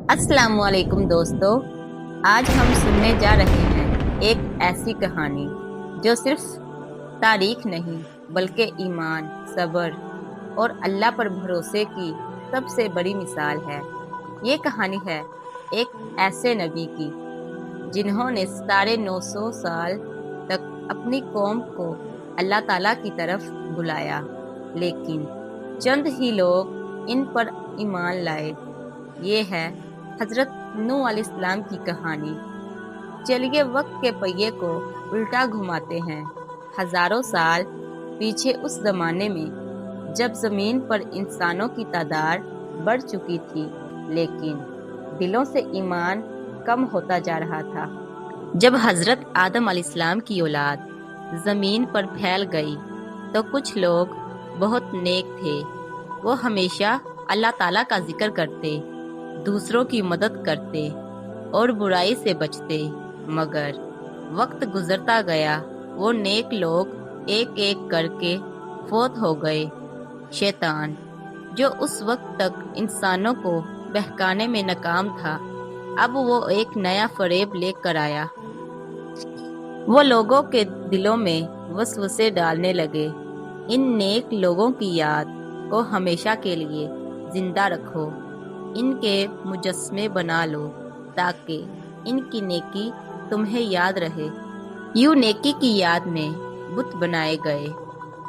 अस्सलाम वालेकुम दोस्तों। आज हम सुनने जा रहे हैं एक ऐसी कहानी जो सिर्फ तारीख नहीं बल्कि ईमान, सब्र और अल्लाह पर भरोसे की सबसे बड़ी मिसाल है। ये कहानी है एक ऐसे नबी की जिन्होंने 950 साल तक अपनी कौम को अल्लाह ताला की तरफ बुलाया, लेकिन चंद ही लोग इन पर ईमान लाए। ये है हजरत नूह अलैहिस्सलाम की कहानी। चलिए वक्त के पहिए को उल्टा घुमाते हैं हजारों साल पीछे, उस जमाने में जब जमीन पर इंसानों की तादाद बढ़ चुकी थी, लेकिन दिलों से ईमान कम होता जा रहा था। जब हजरत आदम अलैहिस्सलाम की औलाद जमीन पर फैल गई तो कुछ लोग बहुत नेक थे। वो हमेशा अल्लाह ताला का जिक्र करते, दूसरों की मदद करते और बुराई से बचते। मगर वक्त गुजरता गया, वो नेक लोग एक एक करके फौत हो गए। शैतान, जो उस वक्त तक इंसानों को बहकाने में नाकाम था, अब वो एक नया फरेब लेकर आया। वो लोगों के दिलों में वसवसे डालने लगे। इन नेक लोगों की याद को हमेशा के लिए जिंदा रखो, इनके मुजस्मे बना लो ताकि इनकी नेकी तुम्हें याद रहे। यूं नेकी की याद में बुत बनाए गए।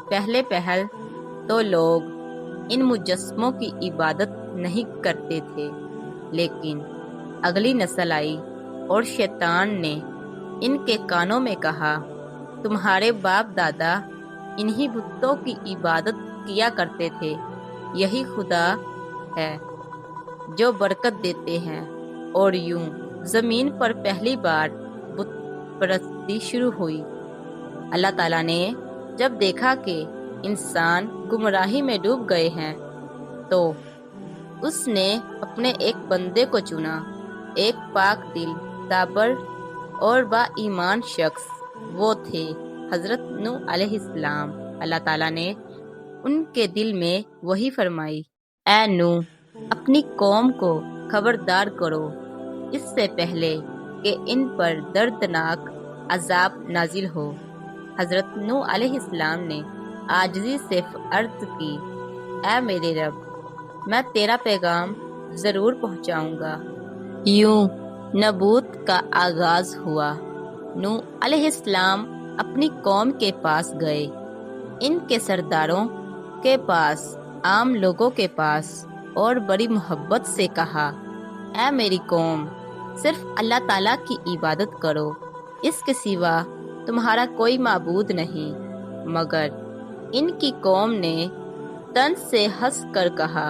पहले पहल तो लोग इन मुजस्मों की इबादत नहीं करते थे, लेकिन अगली नस्ल आई और शैतान ने इनके कानों में कहा, तुम्हारे बाप दादा इन्हीं बुतों की इबादत किया करते थे, यही खुदा है जो बरकत देते हैं। और यूं जमीन पर पहली बार बुत परस्ती शुरू हुई। अल्लाह ताला ने जब देखा कि इंसान गुमराही में डूब गए हैं, तो उसने अपने एक बंदे को चुना, एक पाक दिल, साबर और बा ईमान शख्स। वो थे हजरत नूह अलैहिस्सलाम। अल्लाह ताला ने उनके दिल में वही फरमाई, ऐ नूह, अपनी कौम को खबरदार करो इससे पहले कि इन पर दर्दनाक अजाब नाजिल हो। हजरत नूह अलैहिस्सलाम ने आजिज़ी से अर्ज की, ऐ मेरे रब, मैं तेरा पैगाम जरूर पहुंचाऊंगा। यूं नबूत का आगाज हुआ। नूह अलैहिस्सलाम अपनी कौम के पास गए, इनके सरदारों के पास, आम लोगों के पास, और बड़ी मोहब्बत से कहा, ऐ मेरी कौम, सिर्फ अल्लाह ताला की इबादत करो, इसके सिवा तुम्हारा कोई माबूद नहीं। मगर इनकी कौम ने तंज से हंस कर कहा,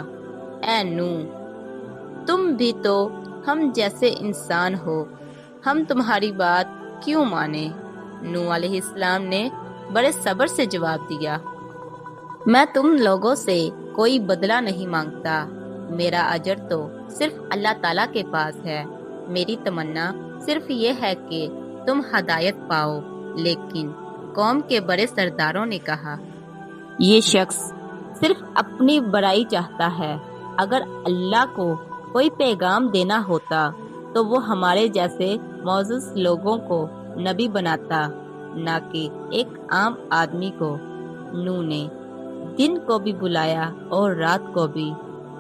ऐ नूह, तुम भी तो हम जैसे इंसान हो, हम तुम्हारी बात क्यों माने। नूह अलैहिस्सलाम ने बड़े सब्र से जवाब दिया, मैं तुम लोगों से कोई बदला नहीं मांगता, मेरा अजर तो सिर्फ अल्लाह ताला के पास है। मेरी तमन्ना सिर्फ ये है कि तुम हदायत पाओ। लेकिन कौम के बड़े सरदारों ने कहा, ये शख्स सिर्फ अपनी बड़ाई चाहता है। अगर अल्लाह को कोई पैगाम देना होता तो वो हमारे जैसे मौजूद लोगों को नबी बनाता, ना कि एक आम आदमी को। नूह ने दिन को भी बुलाया और रात को भी,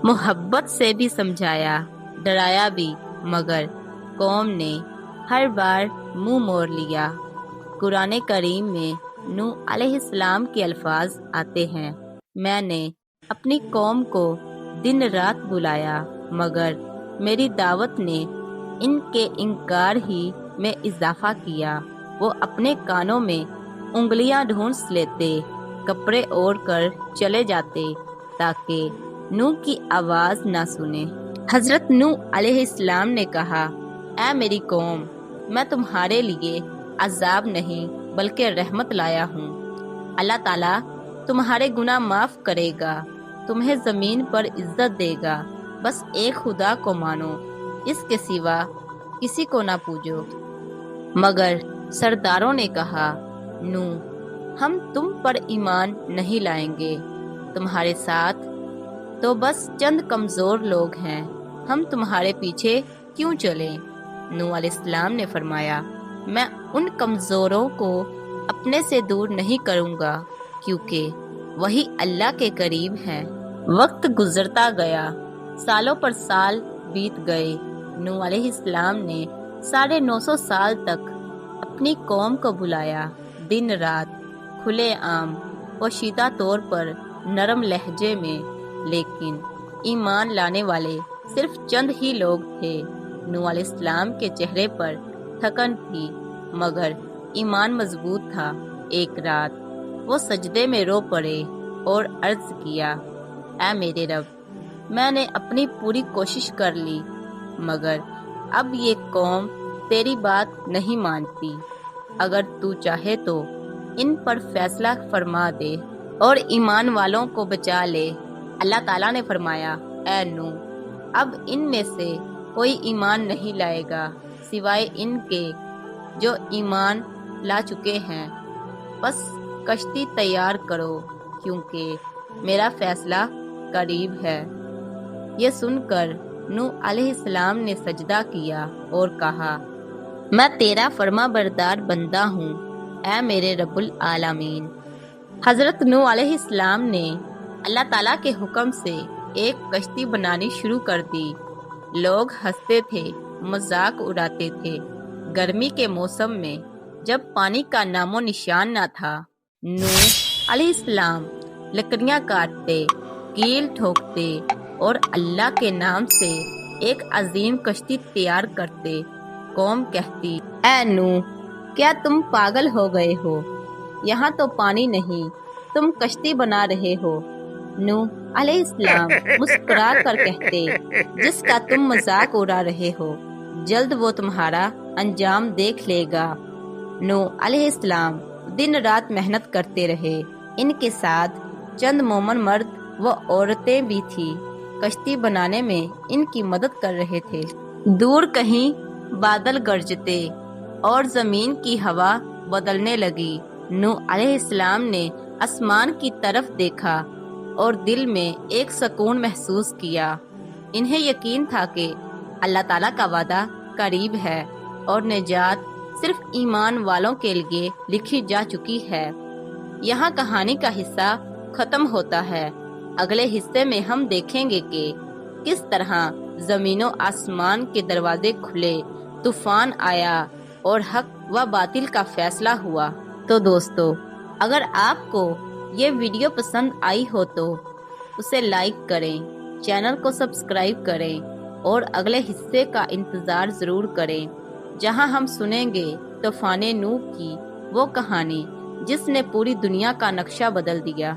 मोहब्बत से भी समझाया, डराया भी, मगर कौम ने हर बार मुंह मोड़ लिया। कुरान करीम में नूह अलैहिस्सलाम के अल्फाज आते हैं, मैंने अपनी कौम को दिन रात बुलाया, मगर मेरी दावत ने इनके इनकार ही में इजाफा किया। वो अपने कानों में उंगलियां ढूंढ लेते, कपड़े ओढ़ कर चले जाते ताकि नूह की आवाज ना सुने। हजरत नूह अलैहिस्सलाम ने कहा, ऐ मेरी कौम, मैं तुम्हारे लिए अजाब नहीं बल्कि रहमत लाया हूँ। अल्लाह ताला तुम्हारे गुनाह माफ करेगा, तुम्हें जमीन पर इज्जत देगा। बस एक खुदा को मानो, इसके सिवा किसी को ना पूजो। मगर सरदारों ने कहा, नूह, हम तुम पर ईमान नहीं लाएंगे, तुम्हारे साथ तो बस चंद कमजोर लोग हैं, ہم تمہارے پیچھے کیوں چلیں؟ نوح علیہ السلام نے فرمایا، میں ان کمزوروں کو اپنے سے دور نہیں کروں گا کیونکہ وہی اللہ کے قریب ہیں۔ وقت گزرتا گیا، سالوں پر سال بیت گئے۔ نوح علیہ السلام نے 950 سال تک اپنی قوم کو بلایا، دن رات، کھلے عام، پوشیدہ طور پر، نرم لہجے میں، لیکن ایمان لانے والے صرف چند ہی لوگ تھے۔ نوح علیہ السلام کے چہرے پر تھکن تھی مگر ایمان مضبوط تھا۔ ایک رات وہ سجدے میں رو پڑے اور عرض کیا، اے میرے رب، میں نے اپنی پوری کوشش کر لی مگر اب یہ قوم تیری بات نہیں مانتی۔ اگر تو چاہے تو ان پر فیصلہ فرما دے اور ایمان والوں کو بچا لے۔ اللہ تعالیٰ نے فرمایا، اے نوح، اب ان میں سے کوئی ایمان نہیں لائے گا سوائے ان کے جو ایمان لا چکے ہیں، بس کشتی تیار کرو کیونکہ میرا فیصلہ قریب ہے۔ یہ سن کر نوح علیہ السلام نے سجدہ کیا اور کہا، میں تیرا فرما بردار بندہ ہوں، اے میرے رب العالمین۔ حضرت نوح علیہ السلام نے اللہ تعالیٰ کے حکم سے ایک کشتی بنانی شروع کر دی۔ لوگ ہنستے تھے، مذاق اڑاتے تھے۔ گرمی کے موسم میں جب پانی کا نام و نشان نہ تھا، نوح علیہ السلام لکڑیاں کاٹتے، کیل ٹھوکتے اور اللہ کے نام سے ایک عظیم کشتی تیار کرتے۔ قوم کہتی، اے نوح، کیا تم پاگل ہو گئے ہو؟ یہاں تو پانی نہیں، تم کشتی بنا رہے ہو۔ نوح علیہ السلام مسکرا کر کہتے، جس کا تم مذاق اڑا رہے ہو جلد وہ تمہارا انجام دیکھ لے گا۔ نوح علیہ السلام دن رات محنت کرتے رہے۔ ان کے ساتھ چند مومن مرد و عورتیں بھی تھیں، کشتی بنانے میں ان کی مدد کر رہے تھے۔ دور کہیں بادل گرجتے اور زمین کی ہوا بدلنے لگی۔ نوح علیہ السلام نے آسمان کی طرف دیکھا اور دل میں ایک سکون محسوس کیا۔ انہیں یقین تھا کہ اللہ تعالیٰ کا وعدہ قریب ہے اور نجات صرف ایمان والوں کے لیے لکھی جا چکی ہے۔ یہاں کہانی کا حصہ ختم ہوتا ہے۔ اگلے حصے میں ہم دیکھیں گے کہ کس طرح زمین و آسمان کے دروازے کھلے، طوفان آیا اور حق و باطل کا فیصلہ ہوا۔ تو دوستو، اگر آپ کو یہ ویڈیو پسند آئی ہو تو اسے لائک کریں، چینل کو سبسکرائب کریں اور اگلے حصے کا انتظار ضرور کریں، جہاں ہم سنیں گے طوفان نوح کی وہ کہانی جس نے پوری دنیا کا نقشہ بدل دیا۔